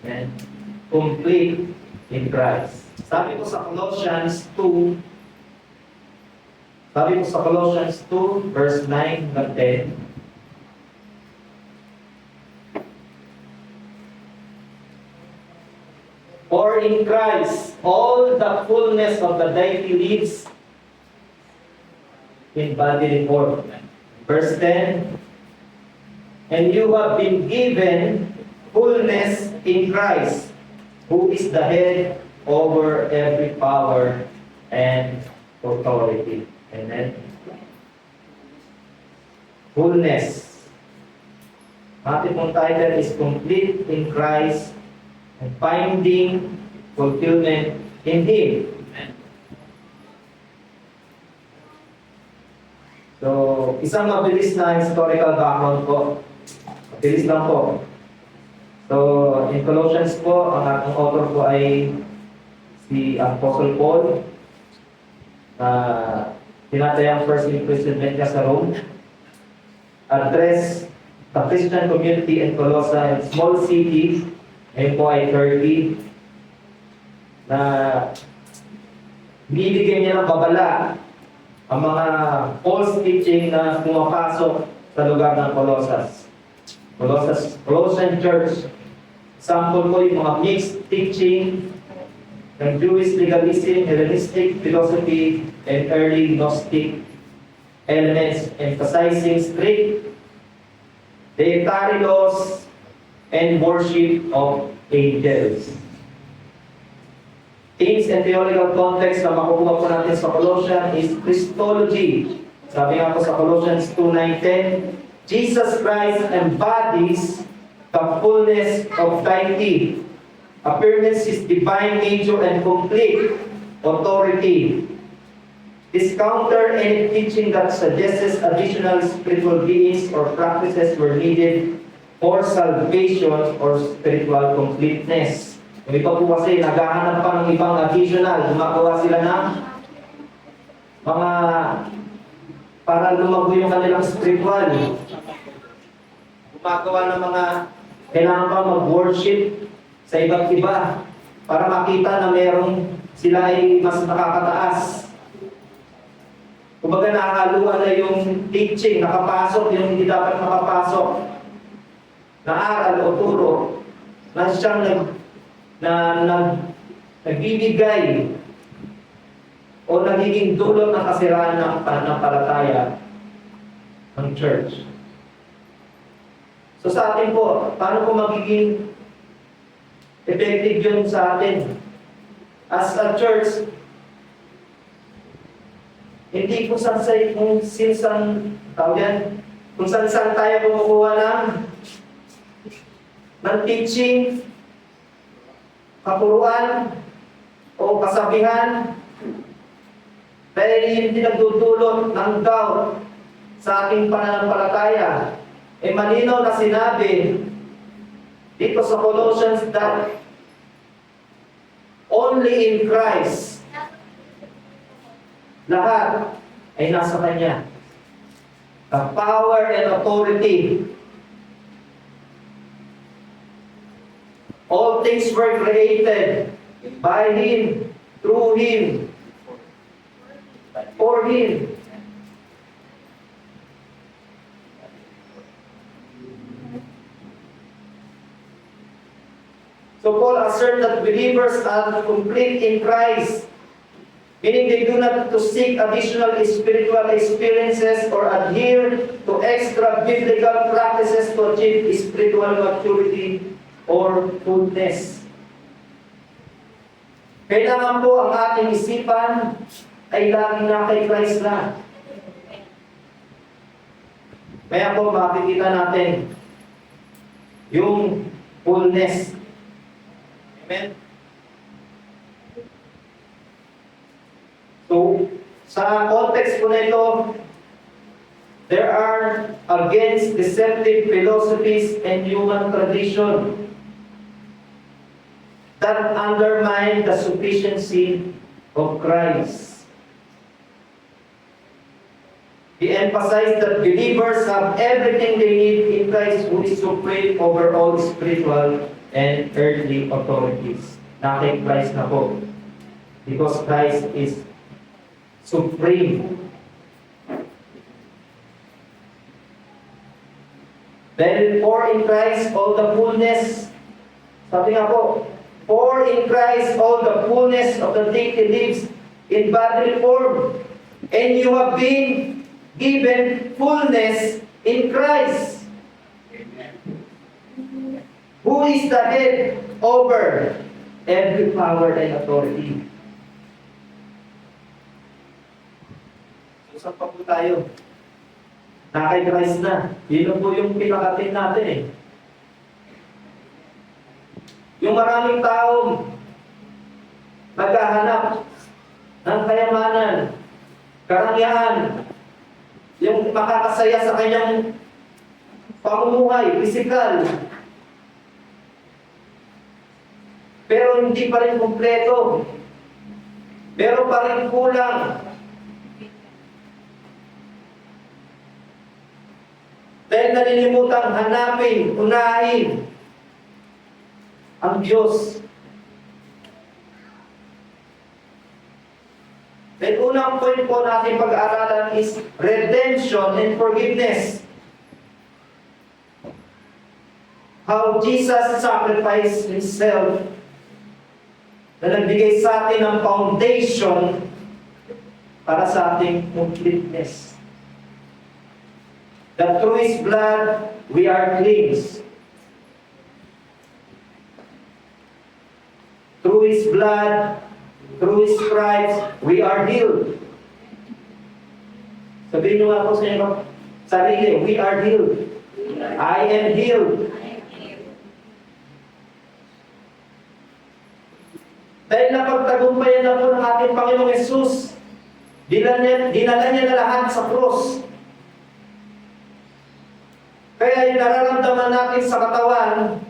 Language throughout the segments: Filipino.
And complete in Christ. Sabi ko sa Colossians 2, verse 9 and 10, for in Christ all the fullness of the deity lives in bodily form. Verse 10, and you have been given fullness in Christ, who is the head over every power and authority. Amen. Fullness. Ating pong title is Complete in Christ and Finding Fulfillment in Him. So, isang mabilis na historical background po. Mabilis lang po. So, in Colossians po, ang ating author po ay si Apostle Paul, na tinatayang first imprisonment niya sa Rome. Address the Christian community in Colossae, small city, ngayon po ay Turkey, na bibigyan niya ng babala ang mga false teaching na pumapasok sa lugar ng Colossian Church. Sample po yung mga mixed teaching ng Jewish legalism, Hellenistic philosophy, and early Gnostic elements emphasizing strict dietary laws and worship of angels. Themes and theological context na makukuha po natin sa Colossians is Christology. Sabi nga po sa Colossians 2:9-10, Jesus Christ embodies the fullness of deity, affirms His divine nature and complete authority. Discounter any teaching that suggests additional spiritual beings or practices were needed for salvation or spiritual completeness. Yung iba po kasi naghahanap pa ng ibang additional, gumagawa sila ng mga para lumago yung kanilang spiritual. Gumagawa ng mga kailangan pa mag-worship sa iba't iba para makita na merong sila ay mas nakakataas. Kumbaga nakahaluan na yung teaching, nakapasok yung hindi dapat makapasok na aral o turo na siyang nagbibigay o nagiging dulot ng kasiraan ng pananampalataya ng church. So sa atin po, paano po magiging effective yun sa atin? As a church, hindi kung saan tayo kumukuha ng teaching, kapuruan, o kasabihan, dahil hindi nagdudulot ng doubt sa ating pananampalataya. Malinaw na sinabi dito sa Colossians that only in Christ lahat ay nasa Kanya. The power and authority. All things were created by Him, through Him, for Him. So Paul asserts that believers are complete in Christ, meaning they do not to seek additional spiritual experiences or adhere to extra biblical practices to achieve spiritual maturity or fullness. Kailangan po ang ating isipan ay laging na kay Christ na. Kaya po makikita natin yung fullness. Amen? So, sa context po na ito, there are against deceptive philosophies and human tradition that undermine the sufficiency of Christ. He emphasized that believers have everything they need in Christ, who is supreme over all spiritual and earthly authorities. Na kay Christ na po. Because Christ is supreme. Then, for in Christ all the fullness, sabi nga po, for in Christ all the fullness of the deity lives in bodily form, and you have been given fullness in Christ, who is the head over every power and authority. So, saan pa po tayo? Na kay Christ na. Yun po yung pinakatin natin eh. Yung maraming taong naghahanap ng kayamanan, karangyaan, yung makakasaya sa kanyang pamumuhay, pisikal. Pero hindi pa rin kumpleto. Pero pa rin kulang. Dahil nalilimutang hanapin, unahin ang Diyos. Then unang point po natin pag-aaralan is redemption and forgiveness. How Jesus sacrificed Himself na nagbigay sa atin ng foundation para sa ating completeness. That through His blood, we are cleansed. Through His blood, through His stripes, we are healed. Sabihin nyo nga po sa inyo, sarili, we are healed. I am healed. Dahil napagtagumpayan na po ng ating Panginoong Yesus, dinala niya na lahat sa cross. Kaya yung nararamdaman natin sa katawan,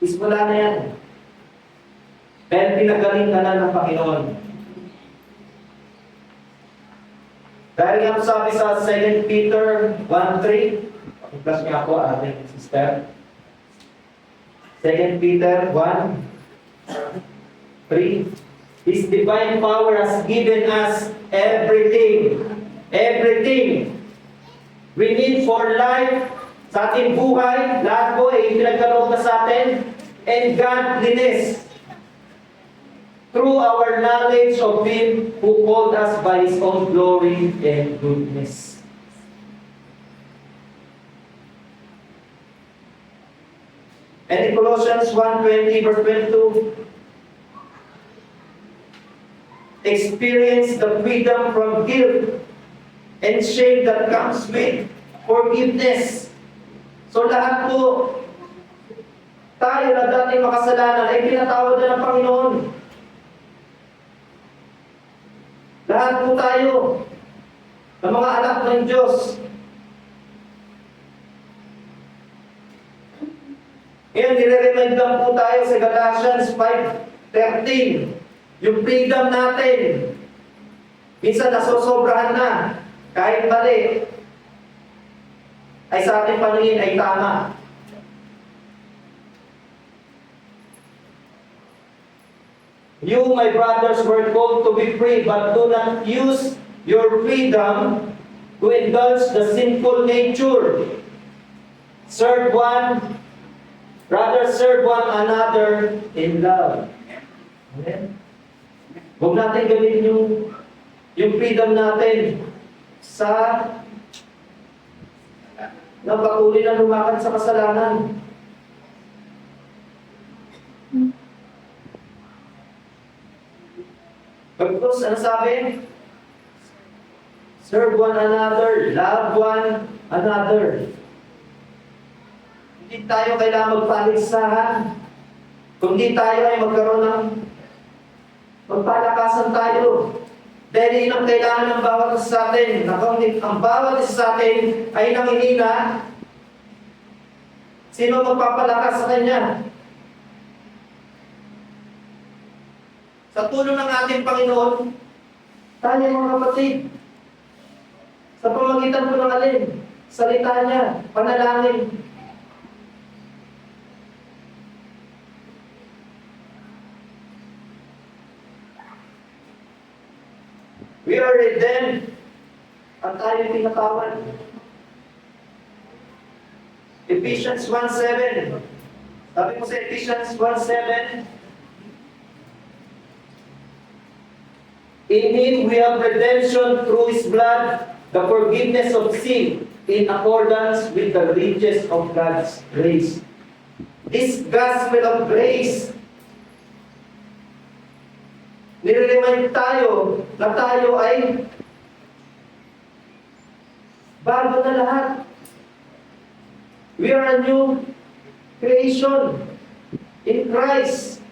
is wala na yan. Dahil pinagaling ka na ng Panginoon. Dahil nga sabi sa 2 Peter 1:3, pakiplas niya ako, ating sister. 2 Peter 1:3, His divine power has given us everything we need for life, sa ating buhay, lahat po ay pinagkaloob na sa atin, and godliness, through our knowledge of Him who called us by His own glory and goodness. And in Colossians 1:20, verse 22, experience the freedom from guilt and shame that comes with forgiveness. So lahat po, tayo na dating makasalanan ay pinatawad na ng Panginoon. Lahat po tayo, ng mga anak ng Diyos. Ngayon, nire-remind lang po tayo sa Galatians 5:13. Yung freedom natin, minsan nasosobrahan na. Kahit mali, ay sa ating paningin ay tama. You, my brothers, were called to be free, but do not use your freedom to indulge the sinful nature. Serve one another in love. Amen? Huwag natin gamitin yung freedom natin sa nang patuloy na lumakad sa kasalanan. Pagkos, ano sabi? Serve one another, love one another. Hindi tayo kailangan magpaligsahan. Kundi tayo ay magkaroon ng magpalakasan tayo. Dahil yun ang kailangan ng bawat isa sa atin. Ang bawat isa sa atin ay nanghihina. Sino magpapalakas sa kanya? Sa tulong ng ating Panginoon, tayo mga kapatid, sa pamagitan po ng alin? salita niya, panalangin. We are redeemed at tayo tinatawad. Ephesians 1:7. Sabi mo sa Ephesians 1:7, in Him we have redemption through His blood, the forgiveness of sin, in accordance with the riches of God's grace. This gospel of grace, nire-remind tayo na tayo ay bago na lahat. We are a new creation in Christ.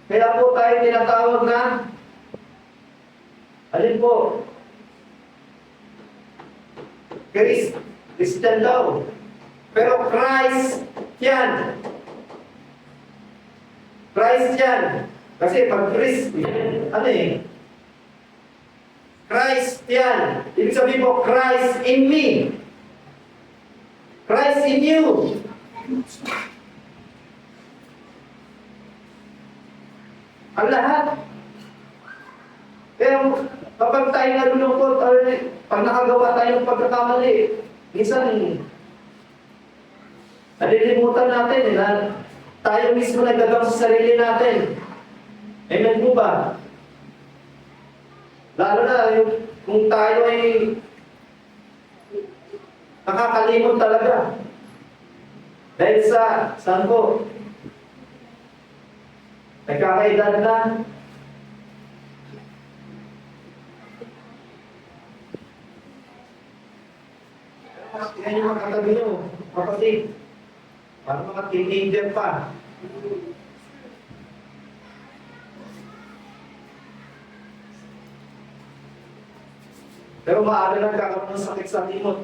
Kaya po tayo tinatawag na, alin po? Christian daw. Pero Christ yan. Christ yan. Kasi pag Christian, ano eh? Christ yan. Ibig sabihin po, Christ in me. Christ in you. Ang lahat. Kaya kapag tayo nalulungkot or pag nakagawa tayo ng pagkakamali, minsan nalilimutan natin na tayo mismo nagagawa sa sarili natin. Amen po ba? Lalo na kung tayo ay nakakalimot talaga. Dahil saan po? Nagkakaedad na. Tingnan yung mga katabi nyo, kapatid. Parang mga teenager pa. Pero maaari lang kakaroon ng sakit sa timot.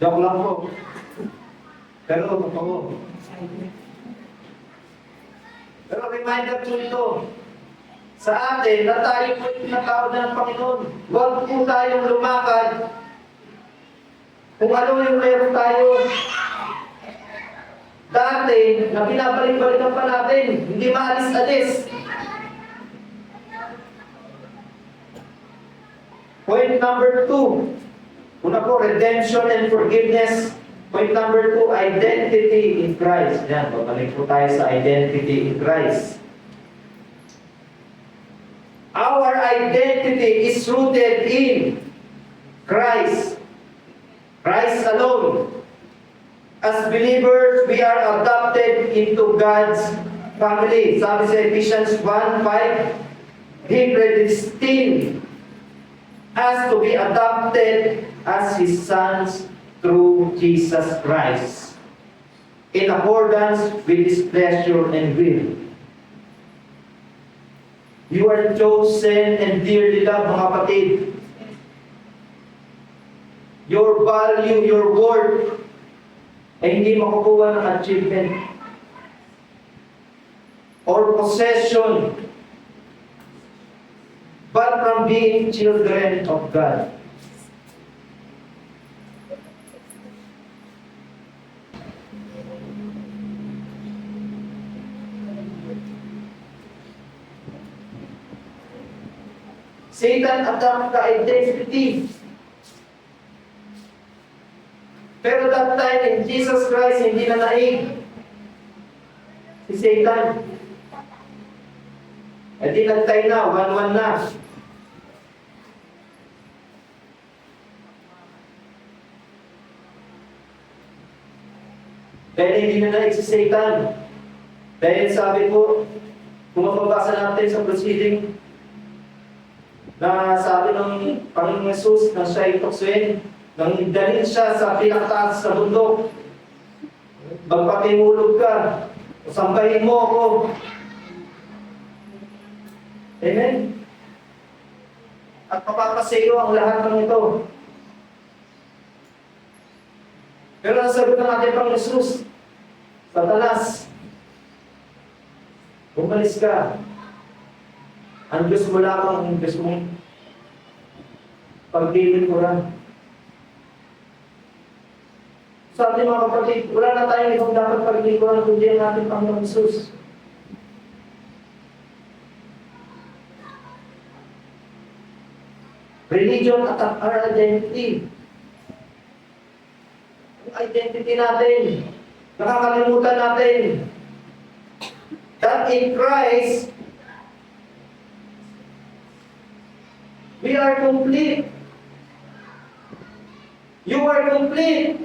Joke lang po. Pero totoo. Pero reminder po ito sa atin na tayo po tinatawag na ng Panginoon. Huwag po tayong lumakad kung ano yung meron tayo dati na binabalik-balikan pa natin, hindi maalis-alis. Point number 2. Una po, redemption and forgiveness. Point number 2, identity in Christ. Yan, babalik po tayo sa identity in Christ. Our identity is rooted in Christ. Christ alone. As believers, we are adopted into God's family. Sabi sa Ephesians 1:5, He predestined us to be adopted as His sons through Jesus Christ, in accordance with His pleasure and will. You are chosen and dearly loved, mga kapatid. Your value, your worth, ay hindi makukuha ng achievement or possession, but from being children of God. Satan attacked the identity. Pero that time in Jesus Christ, hindi na naig si Satan. E di nagtay na, 1-1 na. Dahil hindi na naig si Satan. Dahil sabi po, kung mababasa natin sa proceeding, na sabi ng Panginoong Jesus na siya ituksuin, nang dalhin siya sa pinakataas sa bundok, magpakihulog ka, sambahin mo ako. Amen? At mapapasayo ang lahat ng ito. Pero ang sagot ng ating Panginoong Jesus, Satanas, umalis ka. Ang Diyos mo lamang ang Diyos mong paglilingkuran. Sa ating mga kapatid, wala na tayong ibang dapat paglilingkuran kundi ang ating Panginoon Jesus. Religion at our identity. Ang identity natin, nakakalimutan natin that in Christ, we are complete. You are complete.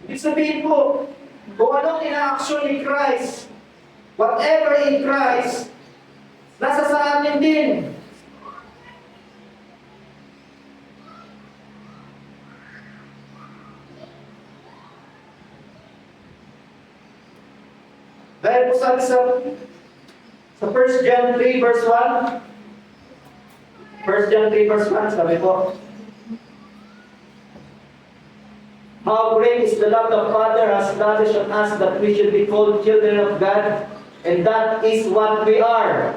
Ibig sabihin po, kung anong ina-action ni Christ, whatever in Christ, nasa sa atin din. Dahil po sabi sa 1 John 3 verse 1, 1 John 3 verse 1, sabi po, how great is the love the Father has lavished on us that we should be called children of God, and that is what we are.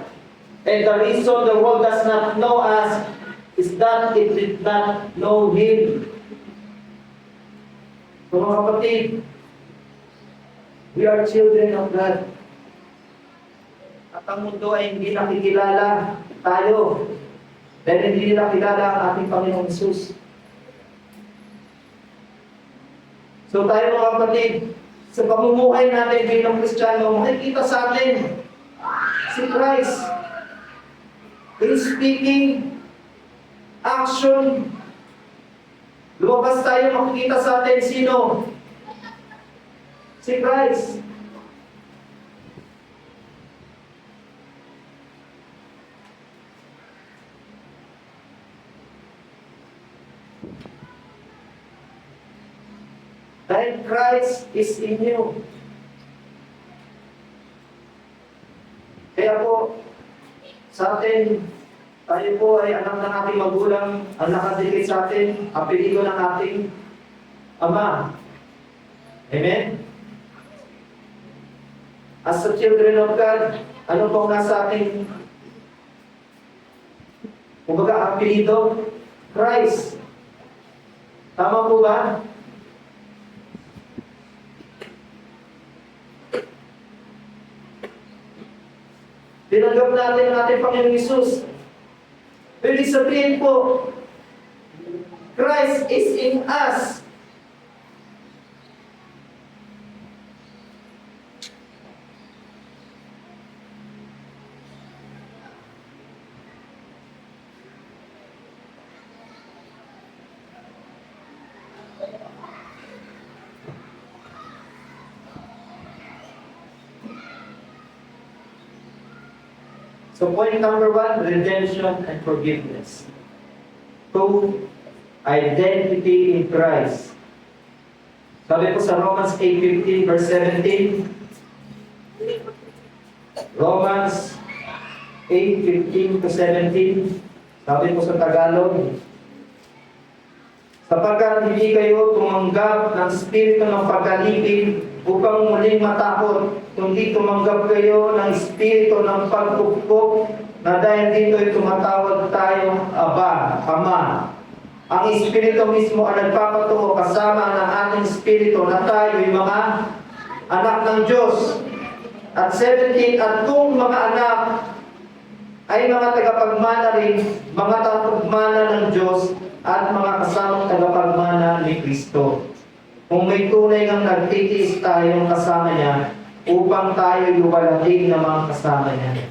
And the reason the world does not know us is that it did not know Him. So mga kapatid, we are children of God. At ang mundo ay hindi nakikilala tayo dahil hindi nila kilala ang ating Panginoong Jesus. So tayo mga kapatid, sa pamumuhay natin bilang Kristiyano, makikita sa atin si Christ in speaking, action. Lumabas tayo, makikita sa atin sino? Si Christ. Dahil Christ is in you. Kaya po, sa atin, tayo po ay anak ng ating magulang, ang nakadikit sa atin, apelido ng ating Ama. Amen? As the children of God, ano pong nasa ating kumbaga apelido? Christ. Tama po ba? Tinanggap natin ang ating Panginoong Hesus. Ibig sabihin po, Christ is in us. So point number 1, redemption and forgiveness. 2, identity in Christ. Sabi po sa Romans 8:15 verse 17. Romans 8:15 to 17. Sabi po sa Tagalog, sapagkat hindi kayo tumanggap ng spirito ng pagkalipid upang muling matakot, kundi tumanggap kayo ng espiritu ng pagpupok na dahil dito ay tumatawag tayo, Aba, Ama. Ang espiritu mismo ang nagpapatungo kasama ng ating espiritu na tayo ay mga anak ng Diyos. At 17, at kung mga anak ay mga tagapagmana rin, mga tagapagmana ng Diyos at mga kasamang tagapagmana ni Kristo. Kung may tunay ng nagtitiis tayong kasama niya, upang tayo luwalhati ng mga kasama niya.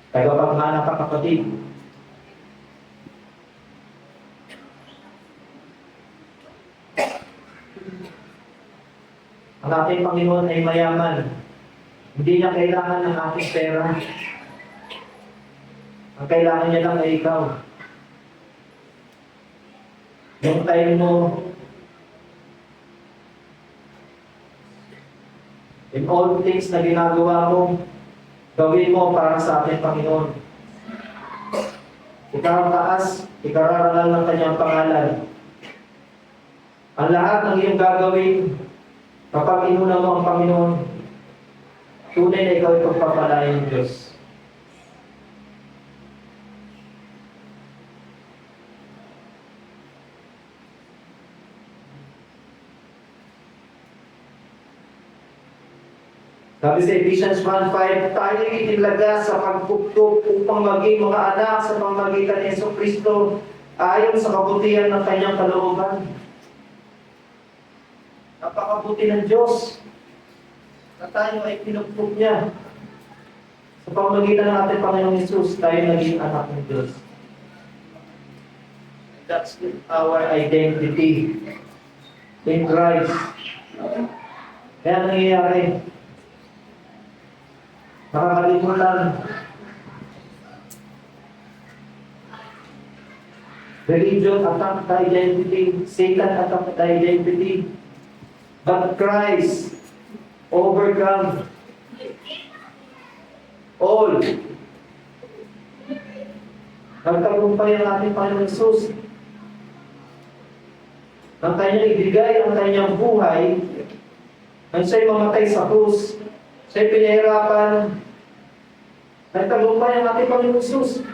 Tagapagmana ka, kapatid. Ang ating Panginoon ay mayaman. Hindi niya kailangan ng ating pera. Ang kailangan niya lang ay ikaw. Yung time mo, in all things na ginagawa mo, gawin mo para sa ating Panginoon. Ikataas, ikararangal ng kanyang pangalan. Ang lahat ng iyong gagawin, kapag inuna mo ang Panginoon, tunay na ikaw ay pagpapalain ng Diyos. Sabi sa Ephesians 1:5, tayo inilaga sa pagpuptog upang maging mga anak sa pamamagitan ni Jesucristo ayon sa kabutihan ng kanyang kalooban. Napakabuti ng Diyos na tayo ay pinuptog niya. Sa pamamagitan ng ating Panginoong Hesus, tayo naging anak ng Diyos. That's our identity in Christ. Kaya nangyayari, nakakalimutan. Religion attack the identity. Satan attack the identity. But Christ overcome all. Nagtagumpay ang ating Panginoon Hesus. Ang kanyang ibigay ang kanyang buhay, ang siya'y mamatay sa krus, siya'y pinahirapan, nagtagumpay ang ating Panginoon Hesus.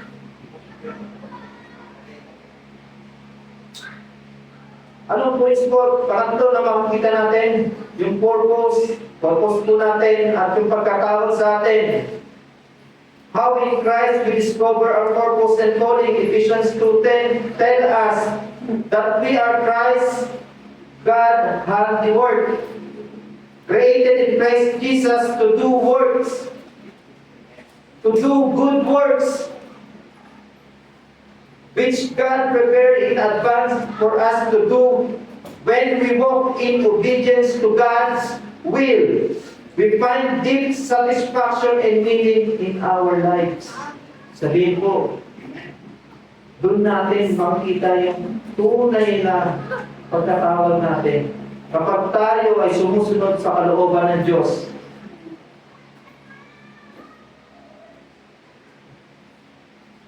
Anong points po? Pangatlo na makikita natin, yung purpose po natin, at yung pagkatawag sa atin. How in Christ we discover our purpose and calling. Ephesians 2:10 tell us that we are Christ, God handiwork, created in Christ Jesus to do works, to do good works, which God prepared in advance for us to do when we walk in obedience to God's will. We find deep satisfaction and meaning in our lives. Sabihin po, doon natin makita yung tunay na pagkatawag natin. Kapag tayo ay sumusunod sa kalooban ng Diyos,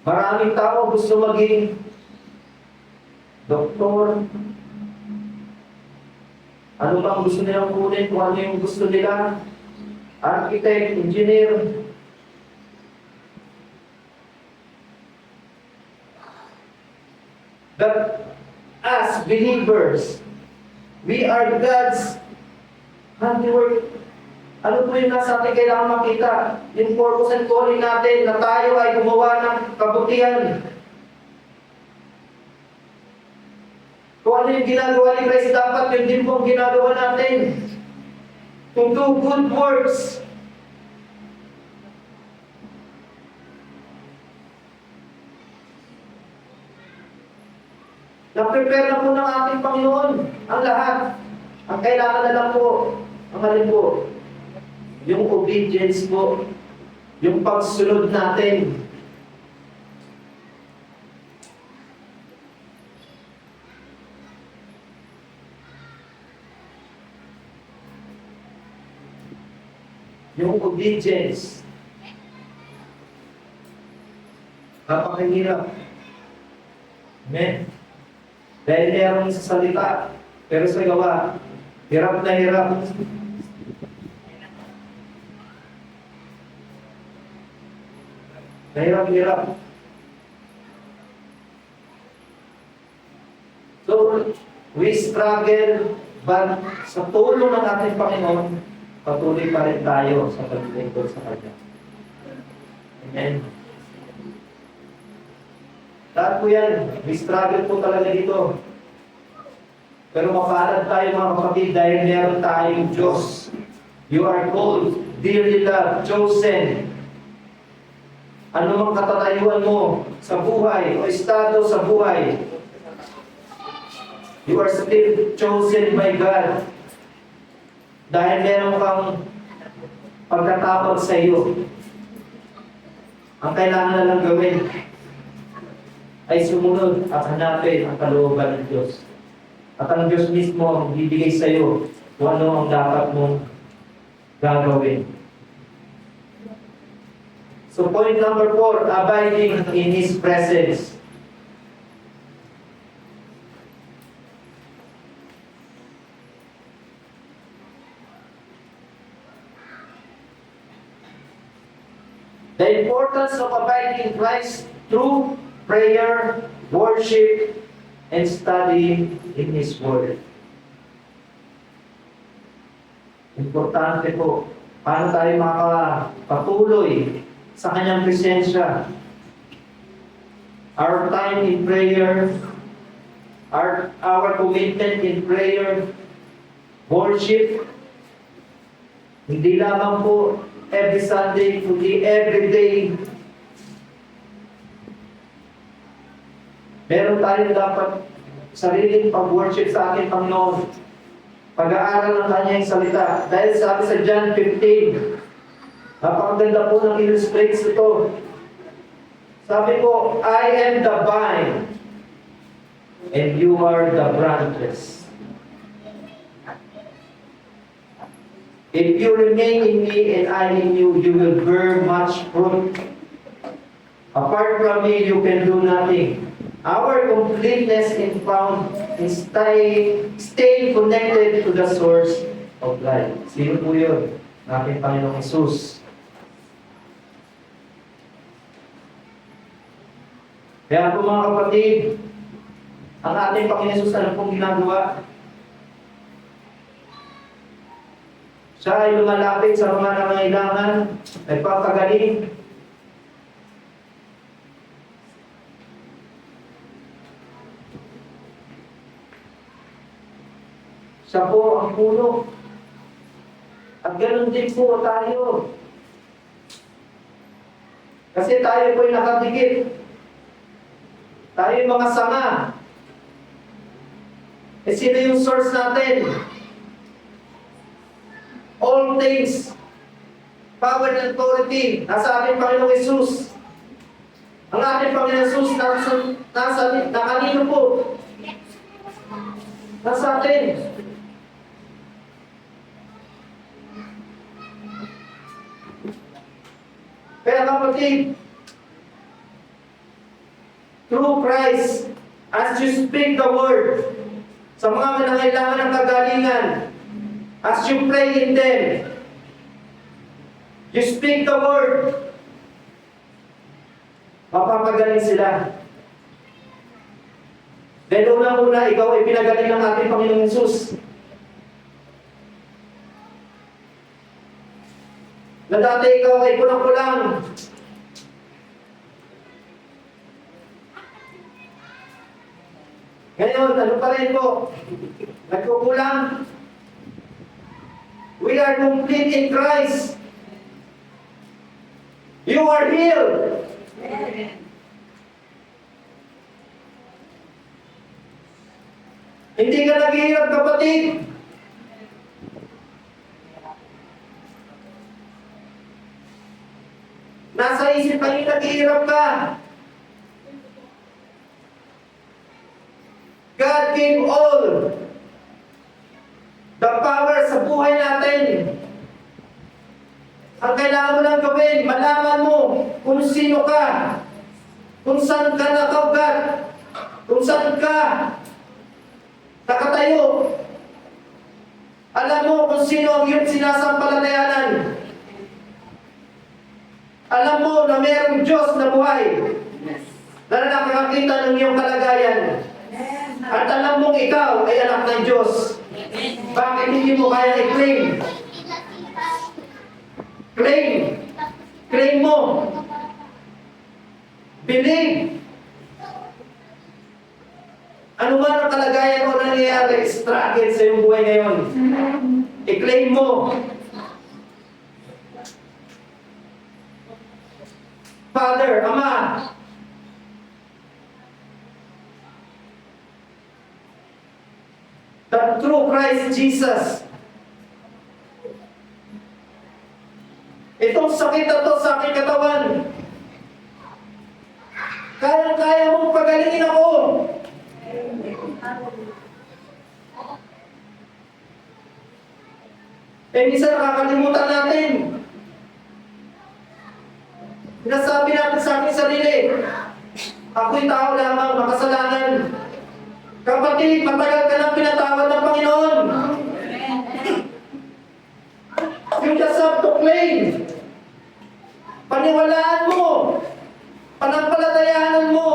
maraming tao gusto maging doktor. Ano bang gusto nilang kunin? Kung ano yung gusto nila? Architect, engineer. But as believers, we are God's handiwork. Ano po yung nasa atin kailangan makita? Yung purpose and calling natin na tayo ay gumawa ng kabutihan. Kung ano yung ginagawa ni Christ, dapat yun din po ang ginagawa natin. To do good works. Na-prepare na po ng ating Panginoon ang lahat. Ang kailangan na lang po, ang halin po, yung obedience po, yung pagsunod natin. Yung obedience. Napakahirap. Amen? Dahil meron sa salita, pero sa gawa, hirap na hirap. Hirap. So, we struggle, but sa tulong ng ating Panginoon, patuloy pa rin tayo sa paglilingkod sa Kanya. Amen. Lahat po yan, we struggle po talaga dito. Pero mapalad tayo mga kapatid dahil meron tayong Diyos. You are called, dearly loved, chosen. Ano mang katatayuan mo sa buhay o estado sa buhay, you are still chosen by God. Dahil meron kang pagkatawag sa iyo. Ang kailangan na lang gawin ay sumunod at hanapin ang kalooban ng Diyos. At ang Diyos mismo ang bibigay sa iyo kung ano ang dapat mong gagawin. So point number 4, abiding in His presence. The importance of abiding in Christ through prayer, worship, and studying in His Word. Importante po, paano tayo makapatuloy sa Kanyang presensya. Our time in prayer, our commitment in prayer, worship, hindi lamang po every Sunday, kundi every day. Meron tayong dapat sariling pag-worship sa ating Panginoon. Pag-aaral ng Kanyang salita. Dahil sabi sa John 15, napakaganda po ng illustrates ito. Sabi po, I am the vine, and you are the branches. If you remain in me and I in you, you will bear much fruit. Apart from me, you can do nothing. Our completeness is found in staying connected to the source of life. Sino po yun? Ating Panginoong Jesus. Kaya po mga kapatid, ang ating Panginoong Jesus, ano pong ginagawa? Siya ay lumalapit sa mga nangailangan, nagpapagaling. Siya po ang puno. At ganoon din po tayo. Kasi tayo po'y nakadikit. Tayo mga sanga. Eh sino yung source natin? All things, power and authority, nasa ating Panginoong Jesus. Ang ating Panginoong Jesus, na kanino po? Nasa atin. Kaya kapatid, through Christ, as you speak the word, sa mga nangailangan ng kagalingan, as you pray in them, you speak the word, mapapagaling sila. Dahil unang-una, ikaw ay pinagaling ng ating Panginoong Jesus. Na dati ikaw ay kulang-kulang. Ngayon, ano pa rin po? Nagkukulang. We are complete in Christ. You are healed. Hindi ka naghihirap, kapatid. Nasa isip ka yung naghihirap ka. God gave all the power sa buhay natin. Ang kailangan mo lang gawin, malaman mo kung sino ka, kung saan ka nakaugat, kung saan ka nakatayo. Alam mo kung sino ang iyong sinasampalatayanan. Alam mo na mayroong Diyos na buhay na nakakakita ng iyong kalagayan. At alam mong ikaw ay anak ng Diyos. Bakit hindi mo kaya i-claim? Claim. Claim mo. Believe. Ano man ang kalagayan mo na nangyayari, struggle sa iyong buhay ngayon, i-claim mo. Father, Ama, that through Christ Jesus, itong sakit na to sa aking katawan, kaya mong pagalingin ako. Eh, minsan nakakalimutan natin. Sinasabi natin sa ating sarili, ako'y tao lamang, makasalanan. Kapatid, matagal ka nang pinatawad ng Panginoon. You just have to claim. Paniwalaan mo. Panampalatayaan mo.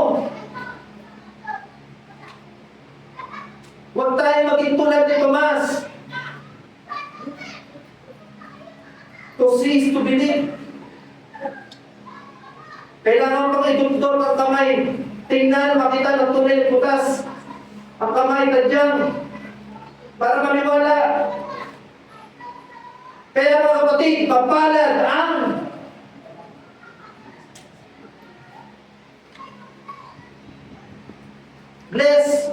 Huwag tayo maging tulad ni Tomas. To see is to believe. Kailangan pang idudor ang kamay. Tingnan, makita ng tunay bukas. Ang kamay tadyang. Para maniwala. Kaya mga kapatid, mapalad ang bless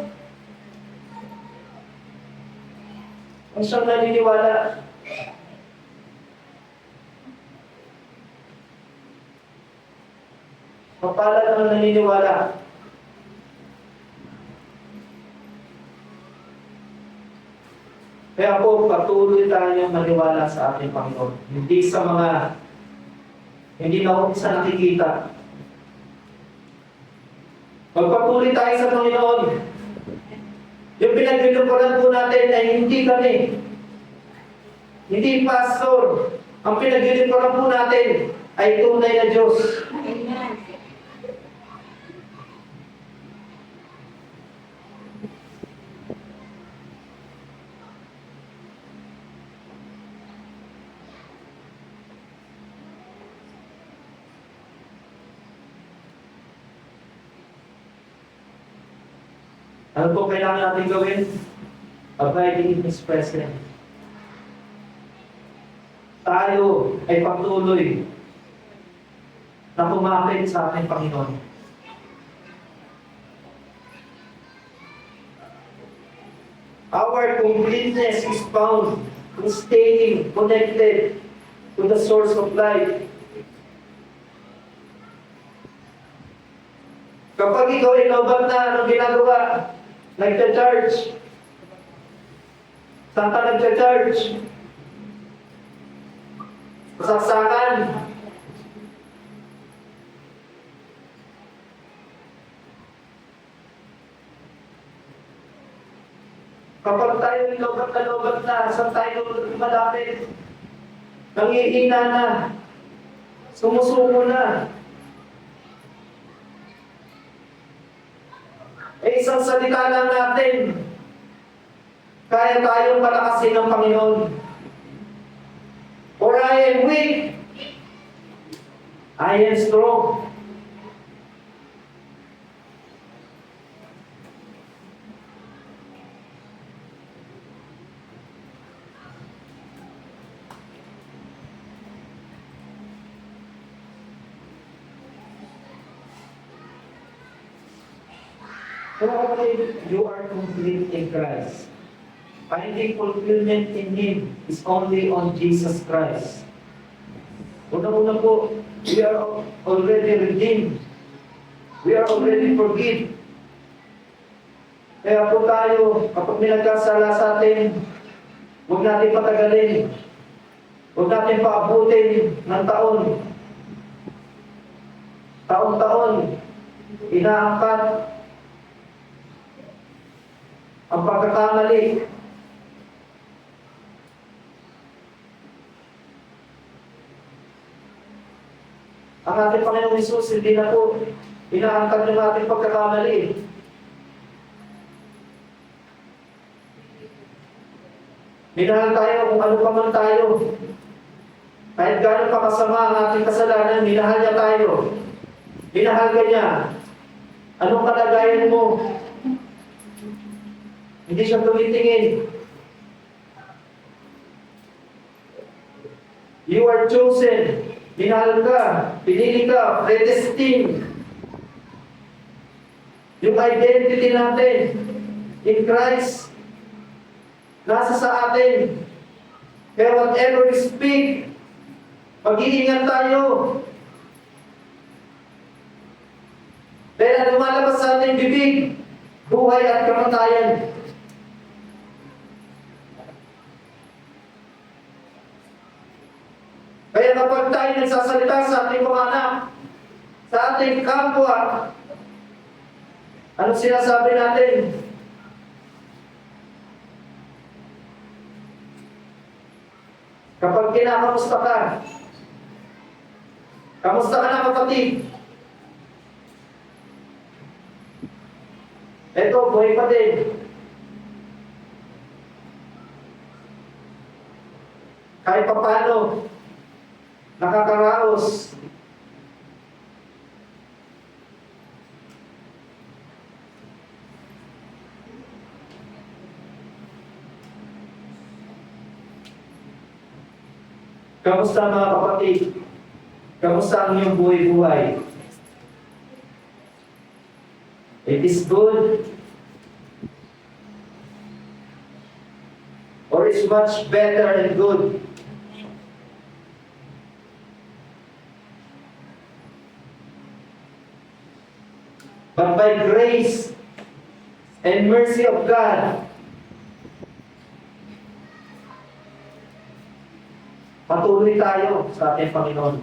ang siyang naniniwala. Mapalad ang naniniwala. Kaya po, patuloy tayong maniwala sa ating Panginoon. Hindi na sa nakikita. Magpatuloy tayo sa Panginoon. Yung pinaglilingkuran po natin ay hindi kami. Hindi pastor. Ang pinaglilingkuran po natin ay tunay na Diyos. Ano po kailangan natin gawin? Abiding in His presence. Tayo ay patuloy na kumapit sa ating Panginoon. Our completeness is found in staying connected to the source of life. Kapag ikaw ay lobat na, anong ginagawa? Nagcha-charge. Saan ka nagcha-charge? Masaksakan. Kapag tayo ay lobat na, saan tayo malapit? Nangihina na. Sumusuko na. Isang salita lang natin, kaya tayong palakasin ng Panginoon. For I am weak, I am strong. Kaya kapatid, you are complete in Christ. Finding fulfillment in Him is only on Jesus Christ. Una-una po, we are already redeemed. We are already forgiven. Kaya po tayo, kapag may nagkasala sa atin, huwag natin patagalin. Huwag natin paabutin ng taon. Taon-taon, inaangkat ang pagkakamali. Ang ating Panginoong Hesus, hindi na po inaangkat yung ating pagkakamali. Minahal tayo kung ano pa man tayo. Kahit gano'n pa kasama ang ating kasalanan, minahal niya tayo. Minahal ka niya. Anong kalagayan mo? Hindi siya tumitingin. You are chosen. Minahal ka. Pinili ka. Predestined. Yung identity natin in Christ nasa sa atin. Kaya whatever we speak, mag-iingat tayo. Dahil ang lumalabas sa ating bibig, buhay at kamatayan. Kaya kapag tayo nagsasalita sa ating mga anak, sa ating kapwa. Ano sinasabi natin? Kapag kinakamusta ka, kamusta ka na kapatid? Eto, buhay pa din. Kahit pa paano, nakakaraos. Kamusta mga kapatid? Kamusta ang iyong buhay-buhay? It is good or is much better and good. But by grace and mercy of God, patuloy tayo sa ating Panginoon.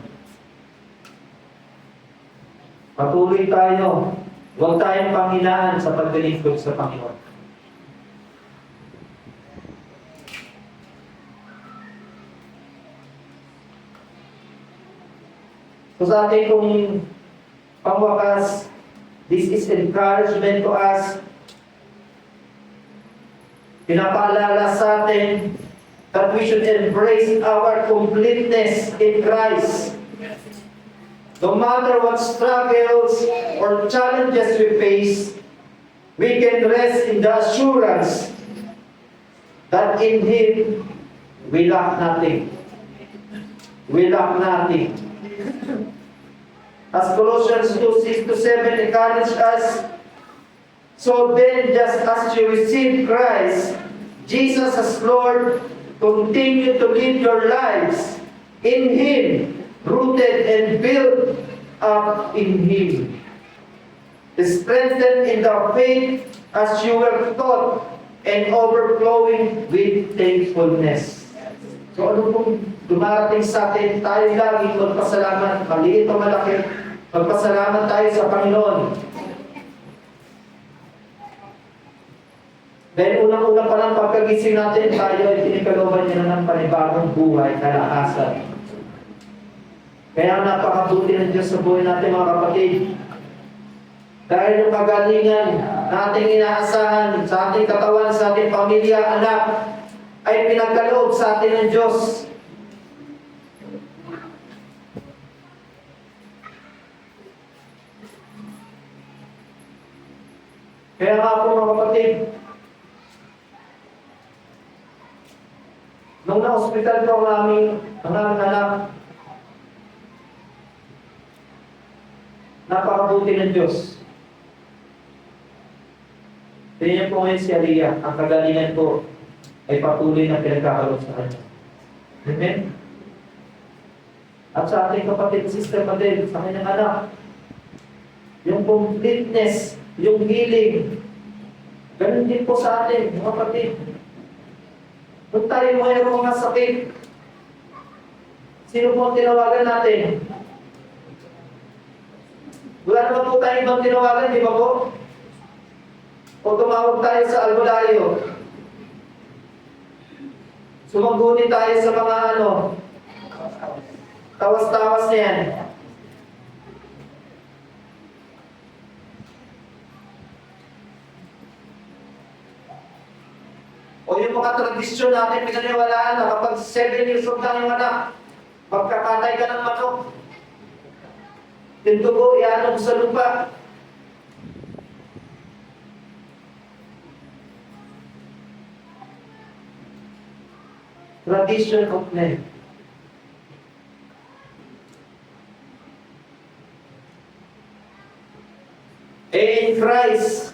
Patuloy tayo. Huwag tayong panghinaan sa paglilingkod sa Panginoon. So sa ating kong pangwakas, this is encouragement to us. Pinapaalala sa atin that we should embrace our completeness in Christ. No matter what struggles or challenges we face, we can rest in the assurance that in Him we lack nothing. We lack nothing. As Colossians 2:6-7 encourage us, so then just as you receive Christ, Jesus as Lord, continue to live your lives in Him, rooted and built up in Him. Strengthened in the faith as you were taught and overflowing with thankfulness. So ano pong dumarating sa atin, tayo lagi magpasalamat, maliit o malaki, magpasalamat tayo sa Panginoon. Dahil unang-una pa lang pagkagising natin, tayo ay tinikalooban niya na ng panibagong buhay, kalakasan. Kaya napakabuti ng Diyos sa buhay natin mga kapatid. Dahil yung kagalingan na ating inaasahan sa ating katawan, sa ating pamilya, anak, ay pinagkaloob sa atin ng Diyos. Kaya nga po mga kapatid, nung na-hospital ko ang aming anak, napakabuti ng Diyos. Tingnan po ngayon si Aliyah, ang kagalingan ko ay patuloy na pinagkakaroon sa kanya. Amen? At sa ating kapatid, sister Madel, sa kanyang anak, yung completeness, yung healing, ganun din po sa atin, mga kapatid. Kung tayo mayroong mga sakit, sino po ang tinawagan natin? Wala naman po tayo ibang tinawagan, di ba po? O tumawag tayo sa albularyo. Sumagunin tayo sa mga tawas-tawas na yan. O yung mga tradisyon natin, pinaniwalaan na kapag 7 years old lang yung anak, magkakatay ka ng manok. Yung dugo, ianong sa lupa. Tradition of men. In Christ,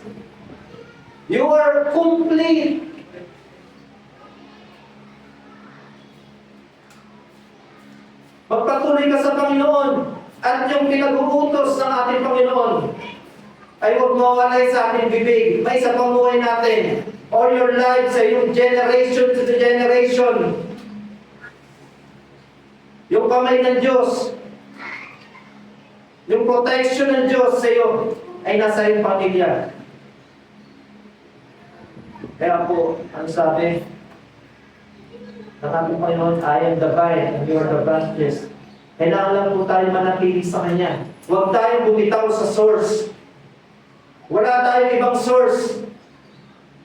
you are complete. Magpatuloy ka sa Panginoon. At yung pinag-uutos ng ating Panginoon ay huwag mawalay sa ating bibig. May sa pamuhay natin. All your life sa iyong generation to the generation. Yung kamay ng Diyos. Yung protection ng Diyos sa iyo ay nasa iyong pamilya. Kaya po, ang sabi ng ating Panginoon, I am the vine and you are the branches. Kailangan lang po tayo manatili sa Kanya. Huwag tayong bumitaw sa source. Wala tayong ibang source.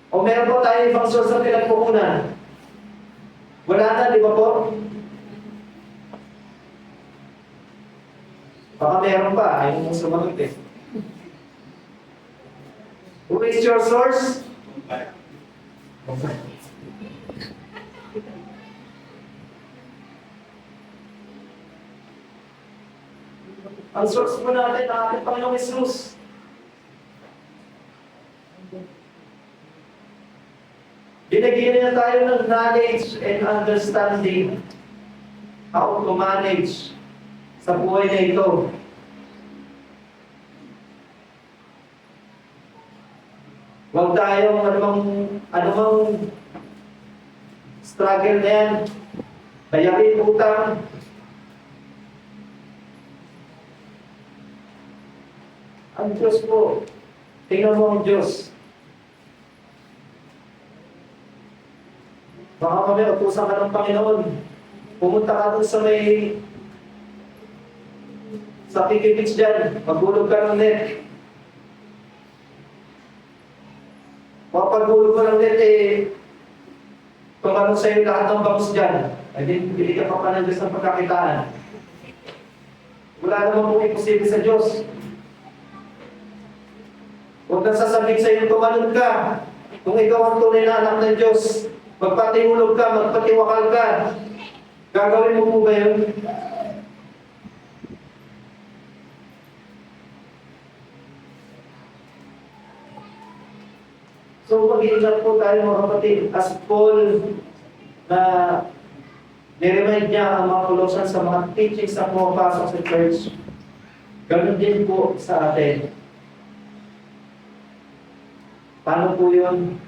O meron po tayong ibang source na pinagpukunan. Wala na, di ba po? Baka meron pa, ayaw mong sumagot eh. Who is your source? Ang source po natin ang ating Panginoong Jesus. Binigyan niya tayo ng knowledge and understanding how to manage sa buhay na ito. Huwag tayong anumang struggle na yan. Bayarin utang. Ang Diyos po, tingnan mo ang Diyos. Baka kami, utusan ka ng Panginoon. Pumunta ka dun sa sa Pikipits dyan, maghulog ka ng net. Mapaghulog ka ng net tumanong sa'yo lahat ng bangus dyan. Ay bili ka pa ng Diyos ng pagkakitaan. Wala naman pong imposible sa Diyos. Huwag nang sasabihin sa'yo, tumanong ka. Kung ikaw ang tunay na anak ng Diyos, magpatihulog ka, magpatiwakal ka. Gagawin mo po ba yun? So, mag-iingat po tayo mga kapatid. As Paul na niremind niya ang mga Colossians sa mga teachings na pumapasok sa church, ganun din po sa atin. Paano po yun?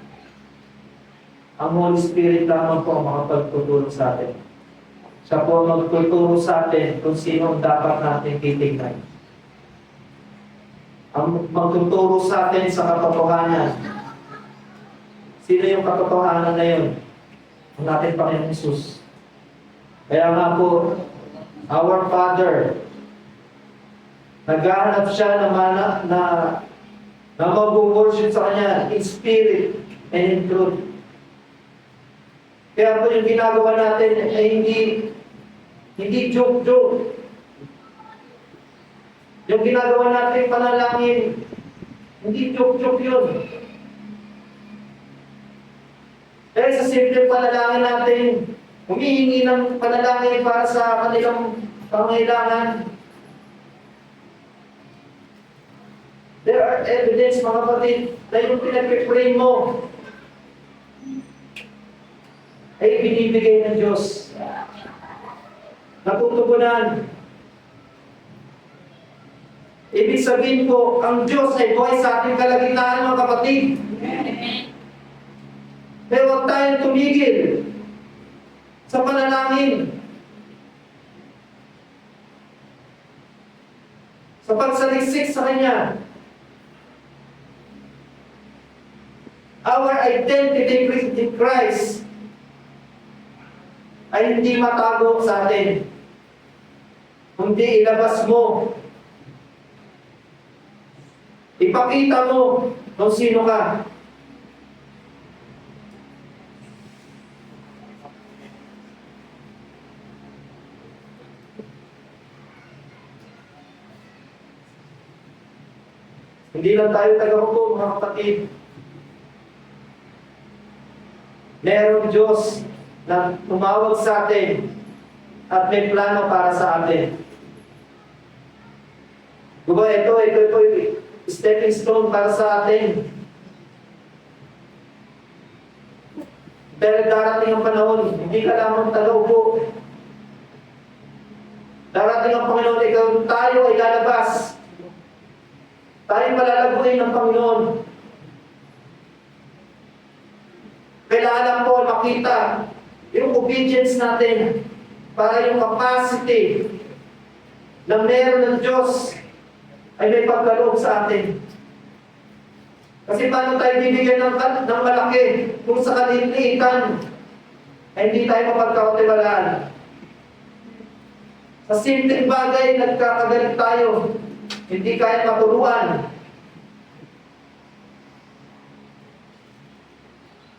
Ang Holy Spirit lamang po ang makapagtutulong sa atin. Siya po ang magtuturo sa atin kung sino ang dapat natin titignan. Ang magtuturo sa atin sa katotohanan. Sino yung katotohanan na yun? Ang ating Panginoon Jesus. Kaya nga po, our Father, naghahanap siya na mag-worship sa Kanya in spirit and in truth. Kaya po yung ginagawa natin ay hindi joke-joke. Yung ginagawa natin panalangin, hindi joke-joke yun. Dahil sa simple panalangin natin, humihingi ng panalangin para sa kanilang pangailangan. There are evidence, mga kapatid, na yung pinag-pray mo ay binibigay ng Diyos. Natutugunan. Ibig sabihin po, ang Diyos ay buhay sa ating kalagitnaan, mga kapatid. Kaya huwag tayong tumigil sa panalangin. Sa pagsaliksik sa Kanya. Our identity in Christ ay hindi matago sa atin. Kundi ilabas mo. Ipakita mo kung sino ka. Hindi lang tayo taga-hukom, mga kapatid. Merong Diyos na tumawag sa atin at may plano para sa atin. Diba, ito yung stepping stone para sa atin. Pero darating ang panahon, hindi ka lamang taga-upo. Darating ang Panginoon, ikaw tayo ay lalabas. Tayo palalaguin ng Panginoon. Kailangan lang po makita yung obedience natin para yung capacity na meron ng Diyos ay may pagkaloob sa atin. Kasi paano tayo bibigyan ng malaki kung sa kalilitan ay hindi tayo mapagkakatiwalaan. Sa simpleng bagay, nagkakagalit tayo. Hindi kaya maturuan.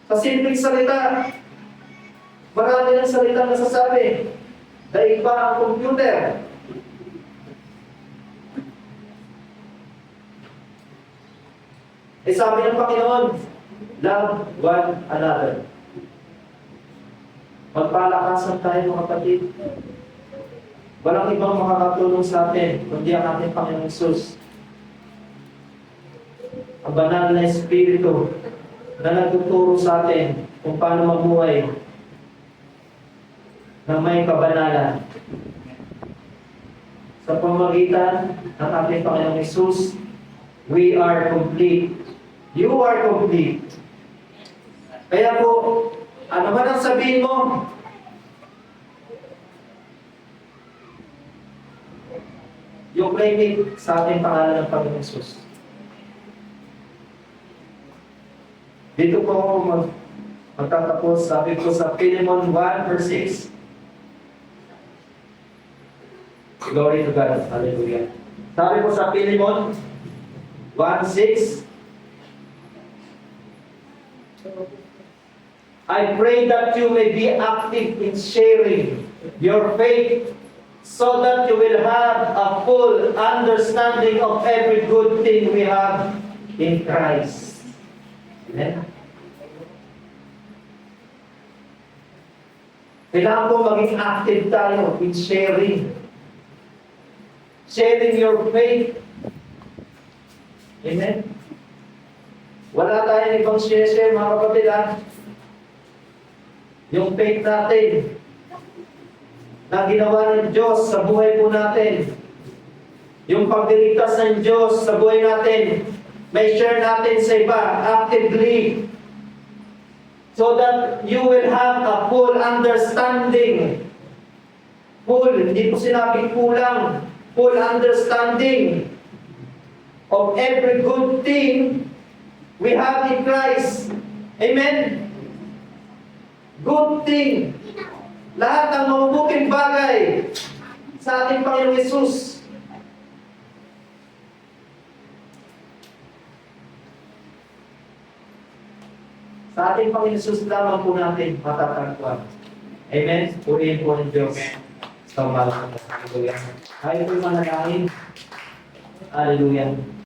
Sa simpleng salita, marami ng salita nasasabi. Daig pa ang computer. Sabi ng Panginoon, love one another. Magpalakasan tayo mga kapatid. Walang ibang makakatulong sa atin, kundi ang ating Panginoong Hesus. Ang banal na Espiritu na nagtuturo sa atin kung paano mabuhay na may kabanalan. Sa pamamagitan ng ating Panginoong Hesus, we are complete. You are complete. Kaya po, ano man ang sabihin mo, yung claim it sa ating pangalan ng Panginoong Hesus. Dito po ako magtatapos. Sabi ko sa Philemon 1 verse 6. Glory to God. Hallelujah. Sabi ko sa Philemon 1:6, I pray that you may be active in sharing your faith so that you will have a full understanding of every good thing we have in Christ. Amen? Kailangan po maging active tayo in sharing. Sharing your faith. Amen? Wala tayong ibang share, mga kapatid, ha? Yung faith natin na ginawa ng Diyos sa buhay po natin. Yung pagliligtas ng Diyos sa buhay natin, may share natin sa iba actively so that you will have a full understanding. Full, hindi po sinabing kulang. Full understanding of every good thing we have in Christ. Amen? Good thing. Lahat ng mabubuting bagay sa ating Panginoong Hesus. Sa ating Panginoong Hesus lamang po natin matatagpuan. Amen? Purihin po ng Diyos. Sa umalang. Hallelujah. Tayo po'y manalangin. Hallelujah.